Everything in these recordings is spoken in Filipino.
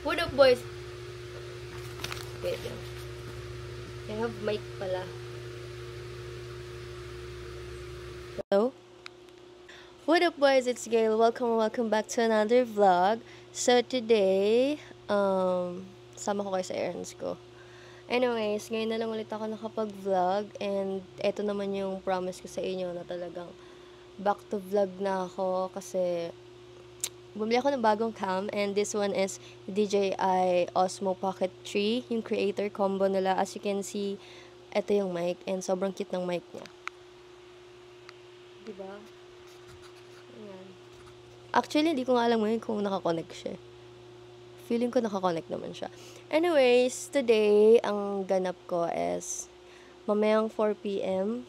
What up, boys? Wait lang. I have mic pala. Hello? What up, boys? It's Gail. Welcome back to another vlog. So, today, sama ko kayo sa errands ko. Anyways, ngayon na lang ulit ako nakapag-vlog. And, eto naman yung promise ko sa inyo na talagang back to vlog na ako. Kasi, bumili ako ng bagong cam. And this one is DJI Osmo Pocket 3. Yung creator combo nila. As you can see, eto yung mic. And sobrang cute ng mic niya. Diba? Ayan. Actually, hindi ko nga alam ngayon kung nakakonect siya. Feeling ko nakakonect naman siya. Anyways, today, ang ganap ko is mamayang 4 p.m.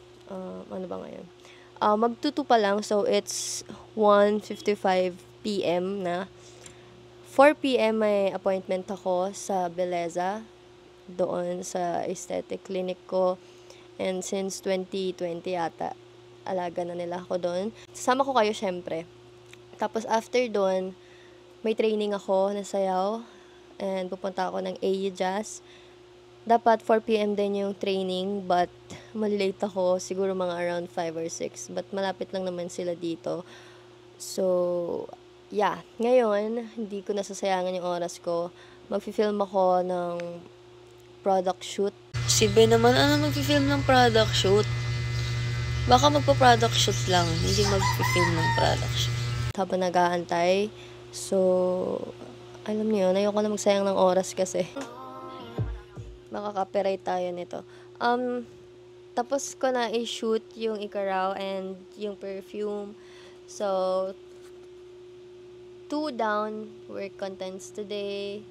Ano ba ngayon? Magtutu pa lang. So, it's 1:55 p.m. na. 4 p.m. may appointment ako sa Beleza. Doon sa aesthetic clinic ko. And since 2020 yata, alaga na nila ako doon. Sasama ko kayo syempre. Tapos after doon, may training ako na sayaw. And pupunta ako ng AU Jazz. Dapat 4 p.m. din yung training. But malilate ako. Siguro mga around 5 or 6. But malapit lang naman sila dito. So, yeah. Ngayon, hindi ko nasasayangan yung oras ko. Mag-film ako ng product shoot. Si Ben naman, ano mag-film ng product shoot? Baka magpa-product shoot lang, hindi mag-film ng product shoot. Habang nag-aantay, so, alam niyo, ayoko na magsayang ng oras kasi. Makaka-copyright tayo nito. Tapos ko na i-shoot yung Icaraw and yung perfume. So, 2 down, work contents today.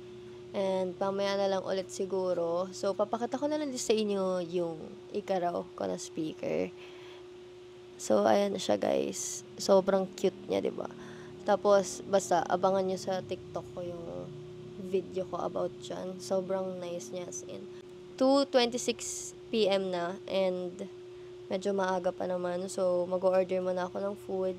And pamaya na lang ulit siguro. So, papakita ko na lang sa inyo yung Icaraw ko na speaker. So, ayan na siya, guys. Sobrang cute niya, diba? Tapos, basta, abangan nyo sa TikTok ko yung video ko about dyan. Sobrang nice niya, as in. 2:26 p.m. na, and medyo maaga pa naman. So, mag-order muna ako ng food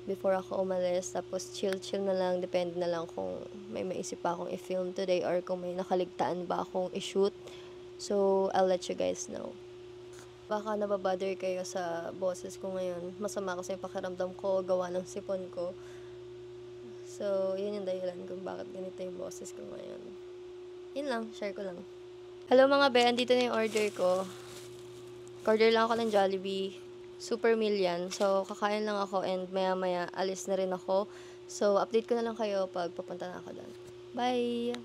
before ako umalis. Tapos, chill na lang. Depende na lang kung may maisip pa akong i-film today or kung may nakaligtaan ba akong i-shoot. So, I'll let you guys know. Baka nababother kayo sa boses ko ngayon. Masama kasi yung pakiramdam ko, gawa ng sipon ko. So, yun yung dahilan kung bakit ganito yung boses ko ngayon. Yun lang, share ko lang. Hello mga be, andito na yung order ko. Order lang ako ng Jollibee. Super meal yan. So, kakain lang ako and maya-maya alis na rin ako. So, update ko na lang kayo pag papunta na ako doon. Bye!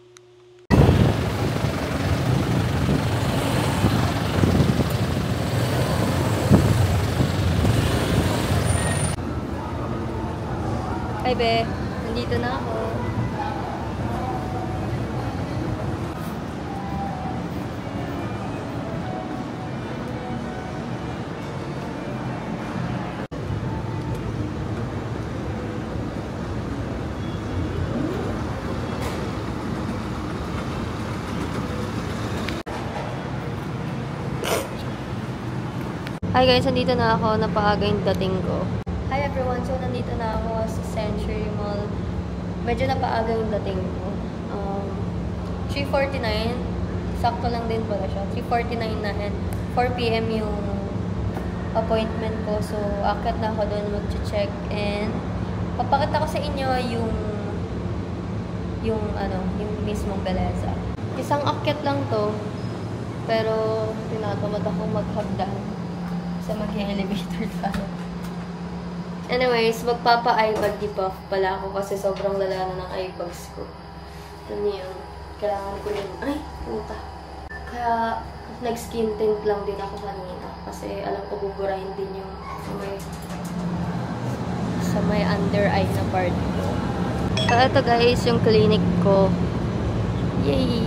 Hi, be. Nandito na ako. Hi guys, nandito na ako. Napaaga yung dating ko. Hi everyone! So, nandito na ako sa Century Mall. Medyo napaaga yung dating ko. 3:49. Sakto lang din pala siya. 3:49 na and 4 p.m. yung appointment ko. So, akit na ako doon mag-check and papakita ko sa inyo yung mismong Beleza. Isang akit lang to. Pero, tinatamad akong maghagdan sa mag-elevator tayo. Anyways, magpapa-eyebag debuff pala ako kasi sobrang lala na ng eyebags ko. Ano yun? Kailangan ko yun. Ay, puta. Kaya, nag-skin tint lang din ako kanina. Kasi alam ko buburahin din yung sa may under eye na part ko. So, ito guys, yung clinic ko. Yay!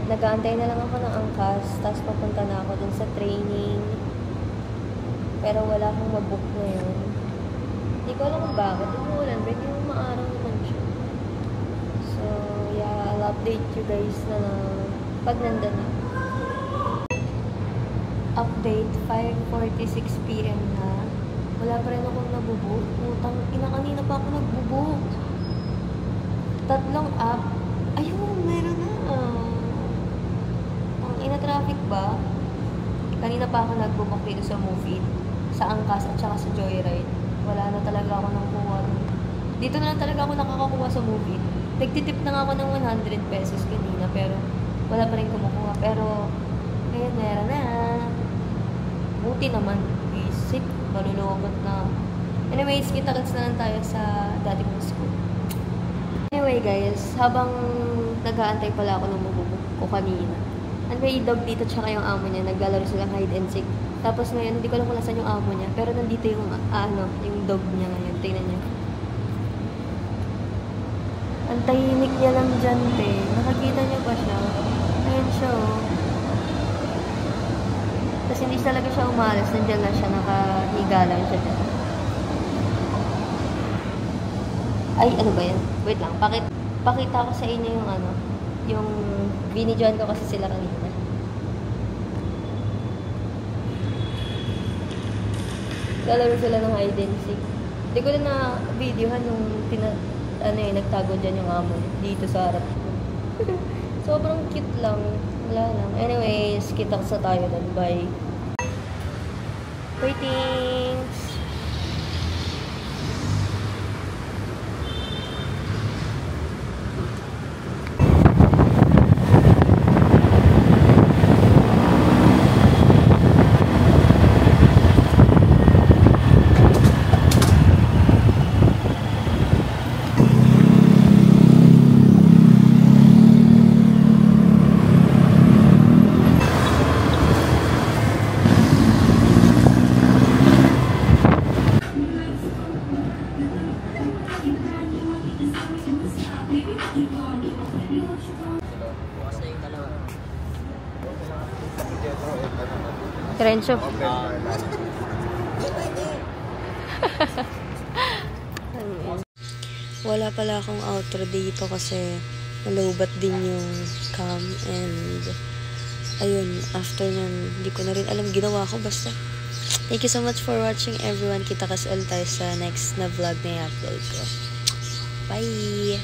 nag-aantay na lang ako ng angkas, tapos papunta na ako dun sa training. Pero wala akong mabook ngayon. Hindi ko alam kung bakit. Umuulan, but yung maaraw naman siya. So, yeah, I'll update you guys na pag nandun na. Update, 5:46 PM na. Wala pa rin akong nabubook. Utang, kanina pa ako nagbubook. 3 app. Ayun, meron na. Ang ina-traffic ba? Kanina pa ako nagbubook dito sa Movie, sa Angkas at saka sa Joyride. Wala na talaga ako nang kuha. Dito na lang talaga ako nakakakuha sa Movie. Nagtitip na nga ako ng 100 pesos kanina, pero wala pa rin kumukuha. Pero, ngayon meron na. Buti naman. Basic. Malulobot na. Anyways, kita-kits na lang tayo sa dati kong school. Anyway guys, habang nag-aantay pala ako ng mabubuk ko kanina, and may dog dito tsaka yung amo niya, naglalaro silang hide and seek. Tapos ngayon, hindi ko alam kung nasan yung amo niya, pero nandito yung, yung dog niya ngayon. Tingnan niya. Ang tahimik niya lang dyan, te. Nakakita niyo ba siya? Ayan siya, oh. Tapos hindi talaga siya umalis. Nandiyan lang siya, nakahiga lang siya dyan. Ay, ano ba yan? Wait lang, pakita ko sa inyo yung yung binidyoan ko kasi sila kanina. Lalaro sila ng hide and seek. Hindi ko na videohan yung nagtago dyan yung amo dito sa harap ko. Sobrang cute lang. Wala lang. Anyways, kita sa tayo doon. Bye. Greetings! Renzo. Wala pala akong outro dito kasi nalobat din yung cam and ayun, after nun, hindi ko na rin alam ginawa ko basta. Thank you so much for watching everyone. Kita kasi ulit tayo sa next na vlog na i-upload ko. Bye!